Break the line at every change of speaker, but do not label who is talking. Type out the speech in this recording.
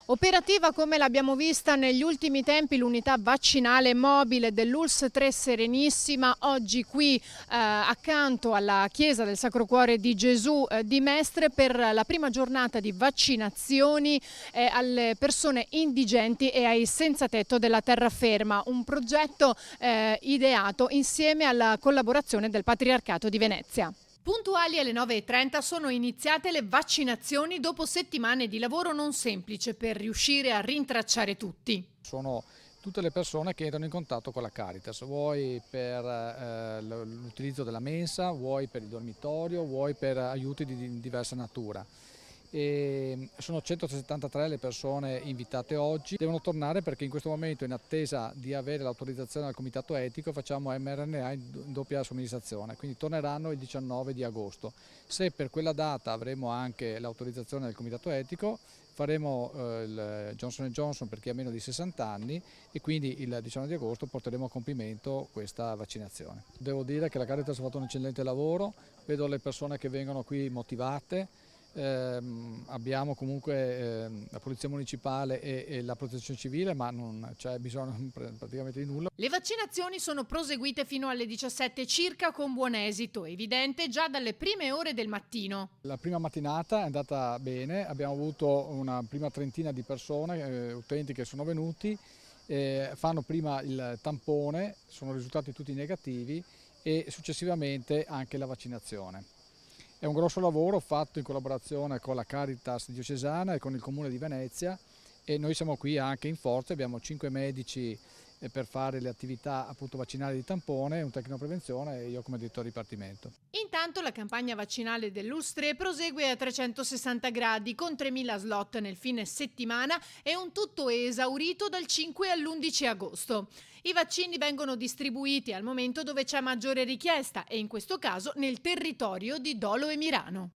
Operativa come l'abbiamo vista negli ultimi tempi l'unità vaccinale mobile dell'ULSS 3 Serenissima, oggi qui accanto alla chiesa del Sacro Cuore di Gesù di Mestre per la prima giornata di vaccinazioni alle persone indigenti e ai senza tetto della terraferma, un progetto ideato insieme alla collaborazione del Patriarcato di Venezia. Puntuali alle 9:30 sono iniziate le vaccinazioni dopo settimane di lavoro non semplice per riuscire a rintracciare tutti.
Sono tutte le persone che entrano in contatto con la Caritas, vuoi per l'utilizzo della mensa, vuoi per il dormitorio, vuoi per aiuti di diversa natura. E sono 173 le persone invitate oggi, devono tornare perché in questo momento, in attesa di avere l'autorizzazione dal comitato etico, facciamo mRNA in doppia somministrazione, quindi torneranno il 19 di agosto. Se per quella data avremo anche l'autorizzazione del comitato etico, faremo il Johnson & Johnson per chi ha meno di 60 anni e quindi il 19 di agosto porteremo a compimento questa vaccinazione. Devo dire che la Caritas ha fatto un eccellente lavoro, vedo le persone che vengono qui motivate. Abbiamo comunque la Polizia Municipale e la Protezione Civile, ma non c'è bisogno praticamente di nulla.
Le vaccinazioni sono proseguite fino alle 17 circa con buon esito, evidente già dalle prime ore del mattino.
La prima mattinata è andata bene, abbiamo avuto una prima trentina di persone, utenti che sono venuti, fanno prima il tampone, sono risultati tutti negativi e successivamente anche la vaccinazione. È un grosso lavoro fatto in collaborazione con la Caritas diocesana e con il Comune di Venezia e noi siamo qui anche in forza, abbiamo 5 medici per fare le attività appunto vaccinali di tampone, un tecnico prevenzione e io come direttore dipartimento.
Intanto la campagna vaccinale dell'ULSS 3 prosegue a 360 gradi con 3.000 slot nel fine settimana e un tutto esaurito dal 5 all'11 agosto. I vaccini vengono distribuiti al momento dove c'è maggiore richiesta e in questo caso nel territorio di Dolo e Mirano.